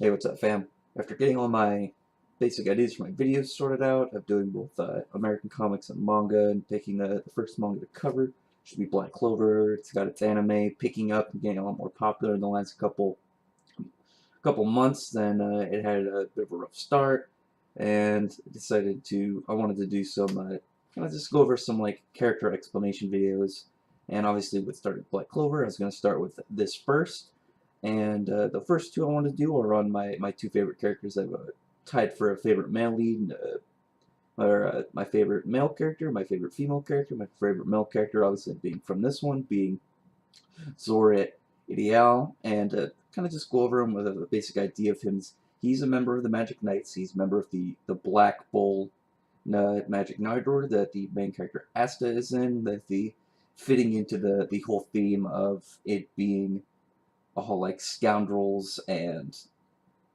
Hey, what's up, fam? After getting all my basic ideas for my videos sorted out, of doing both American comics and manga, and picking the first manga to cover, should be Black Clover. It's got its anime picking up and getting a lot more popular in the last couple months. Then it had a bit of a rough start, and I wanted to do some kind of just go over some like character explanation videos. And obviously, with starting Black Clover, I was going to start with this first. And the first two I want to do are on my two favorite characters. I've tied for a favorite male lead, or my favorite male character, my favorite female character, my favorite male character, obviously being from this one, being Zora Ideale, and kind of just go over him with a basic idea of him. He's a member of the Magic Knights. He's a member of the Black Bull Magic Knight Order that the main character Asta is in. That the fitting into the whole theme of it being all like scoundrels and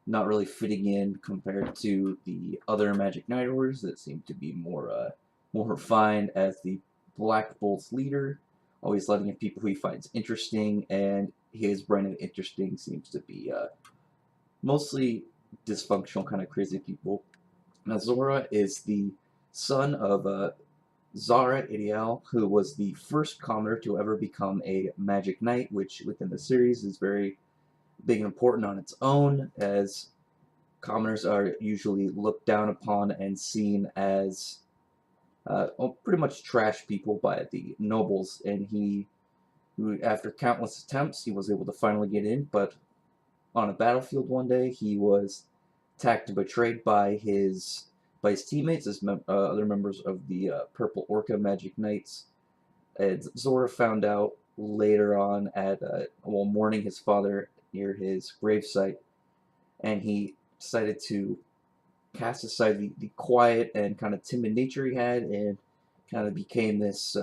not really fitting in compared to the other Magic Knight orders that seem to be more refined as the Black Bull's leader, always letting in people who he finds interesting, and his brand of interesting seems to be mostly dysfunctional, kind of crazy people. Now Zora is the son of Zora Ideale, who was the first commoner to ever become a Magic Knight, which within the series is very big and important on its own, as commoners are usually looked down upon and seen as pretty much trash people by the nobles. And after countless attempts, he was able to finally get in, but on a battlefield one day, he was attacked and betrayed by his teammates, as other members of the Purple Orca Magic Knights. And Zora found out later on while mourning his father near his gravesite, and he decided to cast aside the quiet and kind of timid nature he had, and kind of became this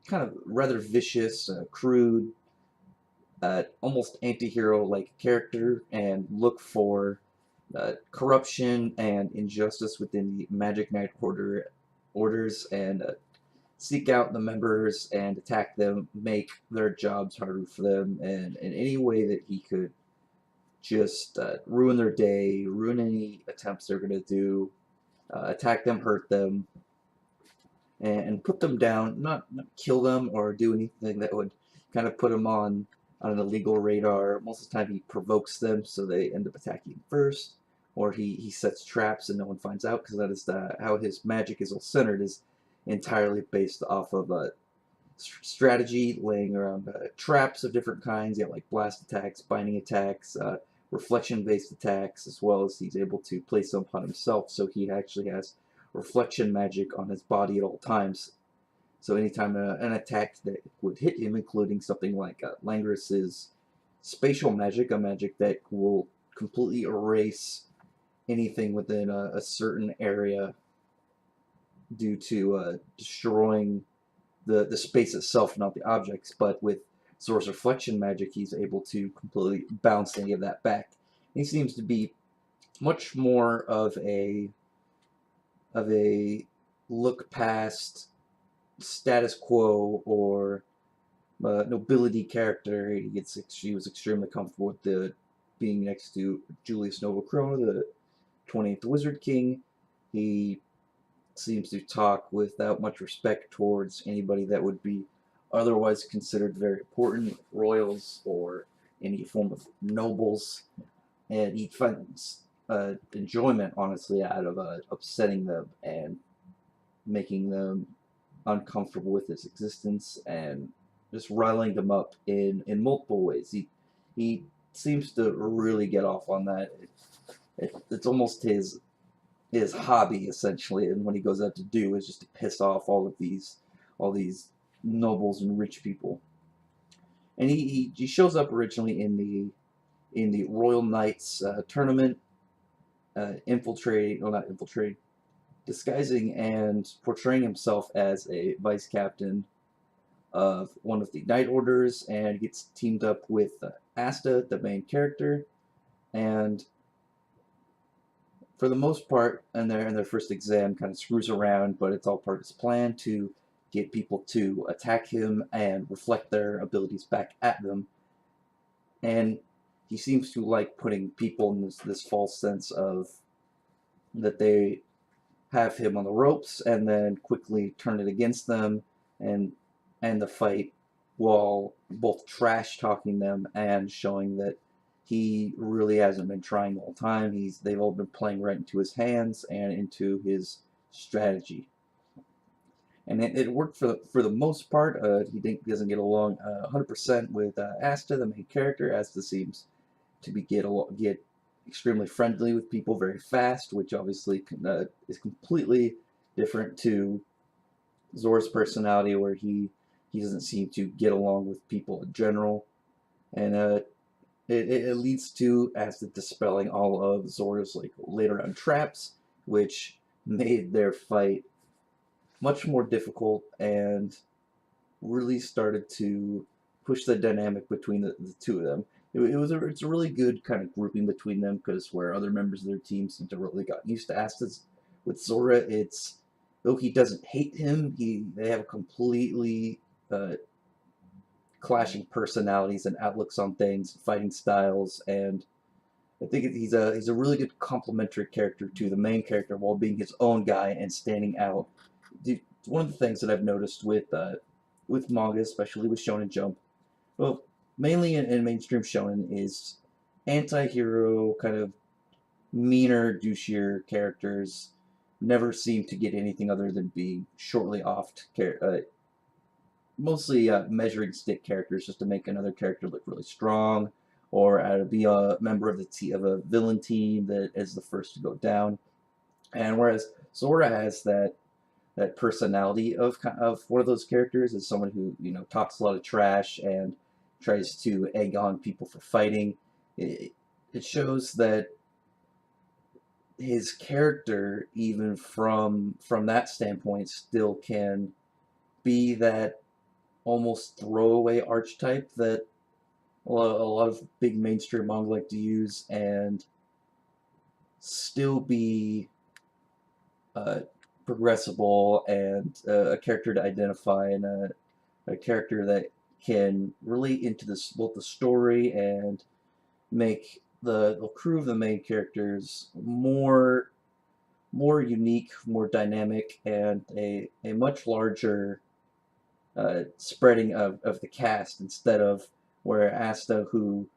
kind of rather vicious, crude, almost anti-hero like character, and look for corruption and injustice within the Magic Knight orders, and seek out the members and attack them, make their jobs harder for them, and in any way that he could just ruin their day, ruin any attempts they're going to do, attack them, hurt them, and put them down, not kill them or do anything that would kind of put them on an illegal radar. Most of the time he provokes them so they end up attacking first, or he sets traps and no one finds out, because that is how his magic is all centered, is entirely based off of strategy, laying around traps of different kinds. You have like blast attacks, binding attacks, reflection-based attacks, as well as he's able to place them upon himself, so he actually has reflection magic on his body at all times. So anytime an attack that would hit him, including something like Langris's spatial magic, a magic that will completely erase anything within a certain area due to destroying the space itself, not the objects. But with Zora's reflection magic, he's able to completely bounce any of that back. He seems to be much more of a look past status quo or nobility character. He was extremely comfortable with being next to Julius Novachrono, the 20th Wizard King. He seems to talk without much respect towards anybody that would be otherwise considered very important, royals or any form of nobles, and he finds enjoyment, honestly, out of upsetting them and making them uncomfortable with his existence, and just riling them up in multiple ways. He seems to really get off on that. It's almost his hobby, essentially, and what he goes out to do is just to piss off all these nobles and rich people. And he shows up originally in the Royal Knights tournament, infiltrating, well, not infiltrating, disguising and portraying himself as a vice captain of one of the Knight Orders, and gets teamed up with Asta, the main character, and for the most part, in their first exam, kind of screws around, but it's all part of his plan to get people to attack him and reflect their abilities back at them. And he seems to like putting people in this false sense of that they have him on the ropes and then quickly turn it against them and end the fight while both trash talking them and showing that he really hasn't been trying the whole time. They've all been playing right into his hands and into his strategy. And it worked for the most part. Doesn't get along 100% with Asta, the main character. Asta seems to get extremely friendly with people very fast, which obviously is completely different to Zora's personality, where he doesn't seem to get along with people in general, and it leads to Asta dispelling all of Zora's like later on traps, which made their fight much more difficult and really started to push the dynamic between the two of them. It's a really good kind of grouping between them, because where other members of their team seem to really got used to Asta's, with Zora, it's though he doesn't hate him, they have completely clashing personalities and outlooks on things, fighting styles, and I think he's a really good complementary character to the main character while being his own guy and standing out. One of the things that I've noticed with manga, especially with Shonen Jump, well, mainly in mainstream shonen, is anti-hero kind of meaner, douchier characters never seem to get anything other than being shortly offed, mostly measuring stick characters just to make another character look really strong, or be a member of of a villain team that is the first to go down. And whereas Zora has that personality of one of those characters, as someone who talks a lot of trash and tries to egg on people for fighting. It shows that his character, even from that standpoint, still can be that almost throwaway archetype that a lot of big mainstream manga like to use, and still be progressible and a character to identify, and a character that can relate into both the story and make the crew of the main characters more unique, more dynamic, and a much larger spreading of the cast, instead of where Asta, who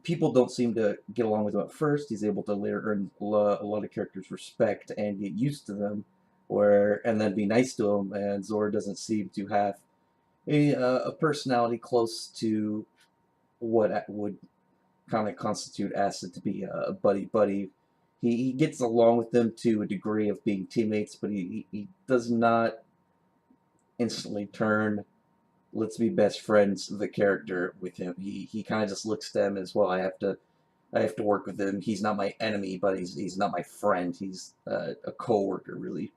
people don't seem to get along with him at first, he's able to later earn a lot of characters' respect and get used to them, and then be nice to them. And Zora doesn't seem to have a personality close to what would kind of constitute Asta to be a buddy. He gets along with them to a degree of being teammates, but he does not instantly turn let's be best friends the character with him. He kind of just looks at them as, well, I have to work with him. He's not my enemy, but he's not my friend. He's a coworker, really.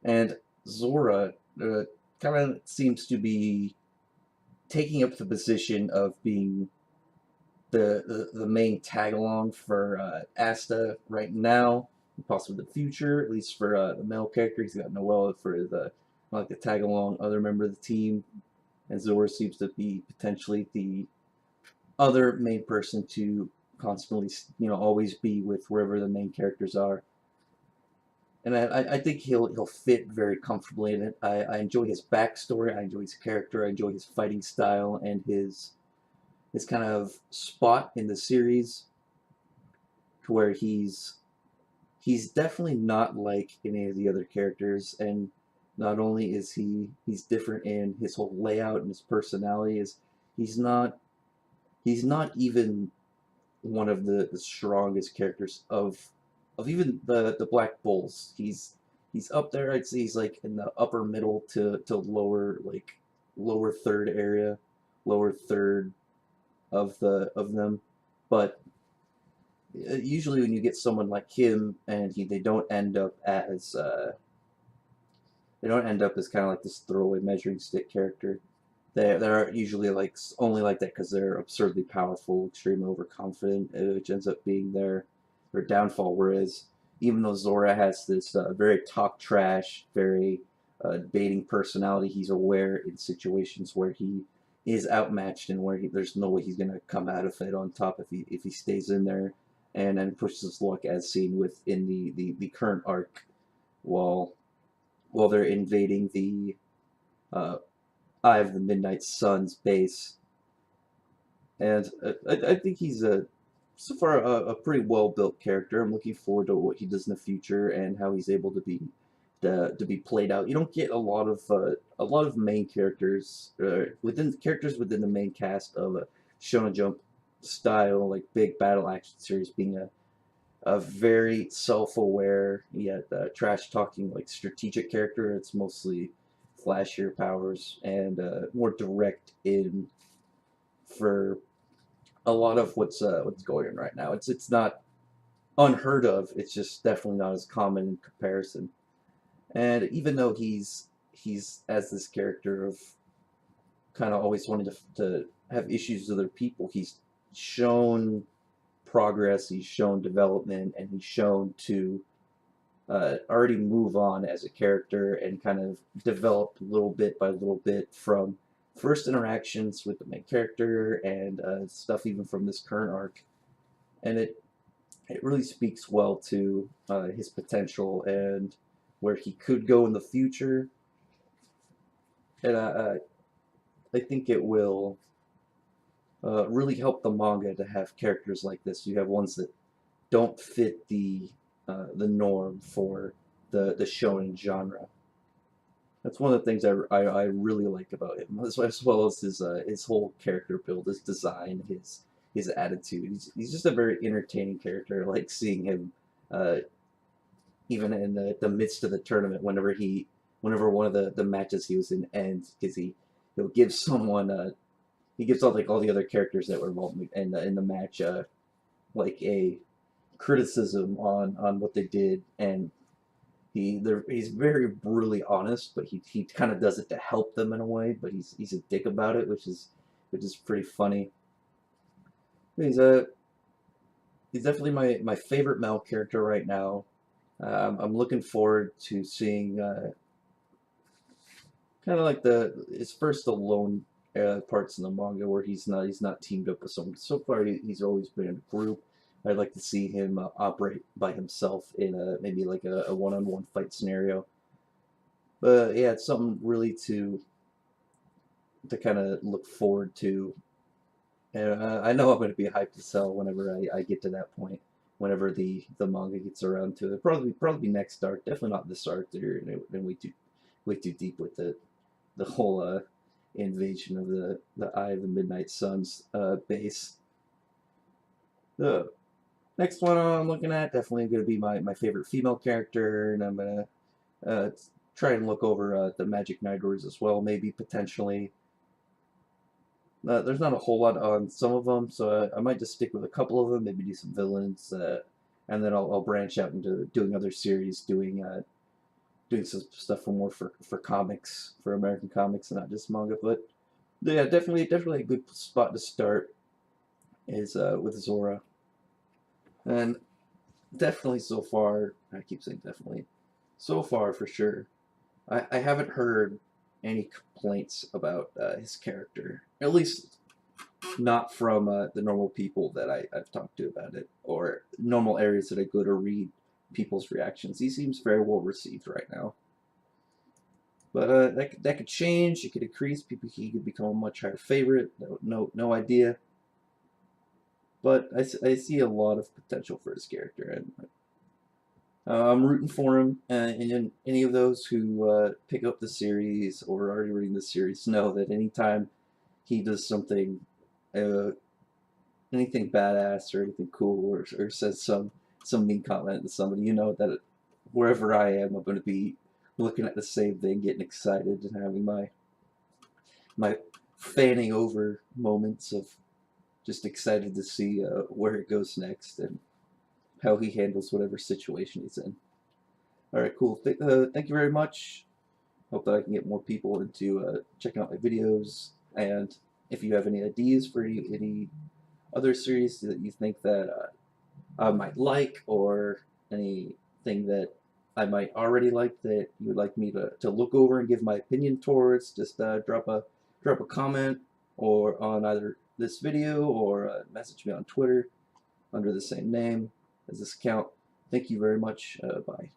And Zora kind of seems to be taking up the position of being the main tag along for Asta right now, possibly the future, at least for the male character. He's got Noelle for the like the tag along other member of the team, and Zora seems to be potentially the other main person to constantly, always be with wherever the main characters are. And I think he'll fit very comfortably in it. I enjoy his backstory. I enjoy his character. I enjoy his fighting style and his kind of spot in the series, to where he's definitely not like any of the other characters. And not only is he's different in his whole layout and his personality, is he's not even one of the strongest characters of even the Black Bulls. He's up there. I'd say he's like in the upper middle to lower, like lower third area, lower third of them. But usually when you get someone like him, and they don't end up as kind of like this throwaway measuring stick character. They're usually like only like that because they're absurdly powerful, extremely overconfident, which ends up being their downfall. Whereas even though Zora has this very talk trash, very baiting personality, he's aware in situations where he is outmatched, and where there's no way he's gonna come out of it on top if he stays in there and then pushes his luck as seen within the current arc while they're invading the uh, Eye of the Midnight Sun's base. And I think he's so far a pretty well built character. I'm looking forward to what he does in the future and how he's able to be played out. You don't get a lot of main characters within the main cast of a Shonen Jump style like big battle action series being a very self-aware yet trash talking like strategic character. It's mostly flashier powers and more direct in for a lot of what's going on right now. It's not unheard of. It's just definitely not as common in comparison. And even though he's as this character of kind of always wanting to have issues with other people, he's shown progress, he's shown development, and he's shown to already move on as a character and kind of develop little bit by little bit from first interactions with the main character and stuff even from this current arc. And it really speaks well to his potential and where he could go in the future. And I think it will really help the manga to have characters like this. You have ones that don't fit the norm for the shonen genre. That's one of the things I really like about him, as well as his whole character build, his design, his attitude. He's just a very entertaining character. I like seeing him, uh, even in the midst of the tournament, whenever one of the matches he was in ends, because he'll give someone he gives all the other characters that were involved in the match like a criticism on what they did, and he's very brutally honest, but he kind of does it to help them in a way, but he's a dick about it, which is pretty funny. He's a he's definitely my favorite male character right now. I'm looking forward to seeing kind of like the his first alone parts in the manga where he's not teamed up with someone. So far, he's always been in a group. I'd like to see him operate by himself in maybe like a one-on-one fight scenario. But yeah, it's something really to kind of look forward to. And I know I'm going to be hyped to sell whenever I get to that point. Whenever the manga gets around to it, probably next arc. Definitely not this arc. They're way too deep with the whole invasion of the Eye of the Midnight Sun's base. The next one I'm looking at definitely going to be my favorite female character, and I'm gonna try and look over the Magic Nightors as well, maybe potentially. There's not a whole lot on some of them, so I might just stick with a couple of them, maybe do some villains, and then I'll branch out into doing other series, doing some stuff for comics, for American comics, and not just manga. But yeah, definitely a good spot to start is with Zora, and definitely so far. I keep saying definitely, so far for sure. I haven't heard any complaints about his character, at least not from the normal people that I've talked to about it, or normal areas that I go to read people's reactions. He seems very well received right now. But that could change. It could decrease. He could become a much higher favorite. No idea. But I see a lot of potential for his character, and I'm rooting for him. And any of those who pick up the series or are already reading the series know that anytime he does something, uh, anything badass or anything cool, or says some mean comment to somebody, you know that wherever I am, I'm going to be looking at the same thing, getting excited, and having my fanning over moments of just excited to see where it goes next and how he handles whatever situation he's in. All right, cool. Thank you very much. Hope that I can get more people into checking out my videos. And if you have any ideas for any other series that you think that I might like, or anything that I might already like that you would like me to look over and give my opinion towards, just drop a comment or on either this video or message me on Twitter under the same name as this account. Thank you very much. Bye.